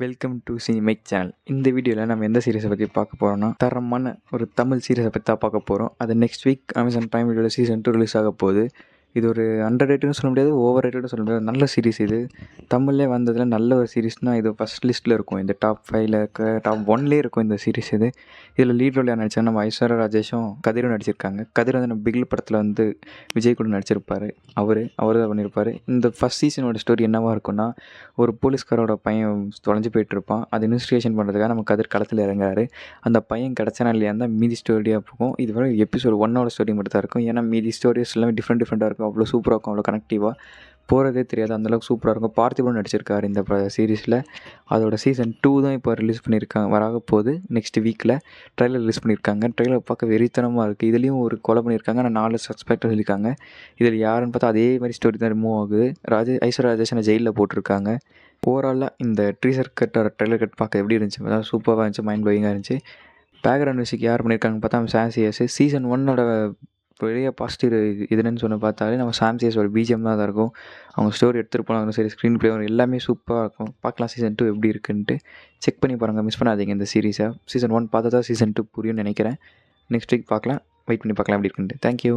Welcome to சினிமேக் channel. இந்த வீடியோவில் நம்ம எந்த சீரிஸை பற்றி பார்க்க போகிறோம்னா, தரமான ஒரு தமிழ் சீரிஸை பற்றி தான் பார்க்க போகிறோம். அது நெக்ஸ்ட் வீக் அமேசான் பிரைம் வீடியோவில் சீசன் 2 ரிலீஸ் ஆக போகுது. இது ஒரு அண்டர் ரேட்டட்னு சொல்ல முடியாது, ஓவர் ரேட்டட்னு சொல்ல முடியாது. நல்ல சீரிஸ் இது. தமிழ்லே வந்ததில் நல்ல ஒரு சீரிஸ்னால் இது ஃபஸ்ட் லிஸ்ட்டில் இருக்கும். இந்த டாப் 5ல் இருக்க டாப் 1லேயே இருக்கும் இந்த சீரிஸ் இது. இதில் லீட் ரோல் யார் நடிச்சாங்க, நம்ம ஐஸ்வர்யா ராஜேஷும் கதிரும் நடிச்சிருக்காங்க. கதிர் வந்து நம்ம பிகில் படத்தில் வந்து விஜய் கூட நடிச்சிருப்பார். அவர் தான் பண்ணியிருப்பார். இந்த ஃபஸ்ட் சீசனோட ஸ்டோரி என்னவாக இருக்குன்னா, ஒரு போலீஸ்காரோட பையன் தொலைஞ்சு போயிட்டுருப்பான். அது இன்வெஸ்டிகேஷன் பண்ணுறதுக்காக நம்ம கதிர் களத்தில் இறங்குறாரு. அந்த பையன் கிடச்சானா இல்லையா தான் மீதி ஸ்டோரியாக போகும். இது வரை எபிசோட் 1ஓட ஸ்டோரி மட்டும் தான் இருக்கும். ஏன்னா மீதி ஸ்டோரிஸ் எல்லாமே டிஃப்ரெண்ட்டாக இருக்கும். அவ்வளோ சூப்பராக இருக்கும், அவ்வளோ கனெக்டிவாக போகிறதே தெரியாது, அந்தளவுக்கு சூப்பராக இருக்கும். பார்த்திபனும் நடிச்சிருக்காரு இந்த சீரிஸில். அதோட சீசன் 2 தான் இப்போ ரிலீஸ் பண்ணியிருக்காங்க, வராக போகுது நெக்ஸ்ட் வீக்கில். ட்ரெய்லர் ரிலீஸ் பண்ணியிருக்காங்க. ட்ரெய்லர் பார்க்க வெறித்தனமாக இருக்குது. இதுலேயும் ஒரு கொலை பண்ணியிருக்காங்க. ஆனால் 4 சஸ்பெக்டாக சொல்லியிருக்காங்க. இதில் யாருன்னு பார்த்தா அதே மாதிரி ஸ்டோரி தான் ரிமூவ் ஆகுது. ஐஸ்வர்யா ராஜேஷனை ஜெயிலில் போட்டிருக்காங்க. ஓவராலாக இந்த ட்ரீசர் கட்டோட ட்ரெய்லர் கட் பார்க்க எப்படி இருந்துச்சு, அதாவது சூப்பராக இருந்துச்சு, மைண்ட் ப்ளோயிங்காக இருந்துச்சு. பேக்ரவுண்ட் மியூசிக் யார் பண்ணியிருக்காங்கன்னு பார்த்தா சாம்சியஸ். சீசன் 1ஓட பெரிய பாசிட்டிவ் இதுன்னு சொன்ன பார்த்தாலே நம்ம சாம்சியஸோட பிஜிஎம் தான் இருக்கும். அவங்க ஸ்டோரி எடுத்துகிட்டு போனாலும் சரி, ஸ்க்ரீன் ப்ளே எல்லாமே சூப்பராக இருக்கும். பார்க்கலாம் சீசன் 2 எப்படி இருக்குன்ட்டு. செக் பண்ணி பாருங்கள், மிஸ் பண்ணாதீங்க இந்த சீரிஸை. சீசன் 1 பார்த்தா தான் சீசன் 2 புரியும்னு நினைக்கிறேன். நெக்ஸ்ட் வீக் பார்க்கலாம், வெயிட் பண்ணி பார்க்கலாம் எப்படி இருக்குன்ட்டு. தேங்க்யூ.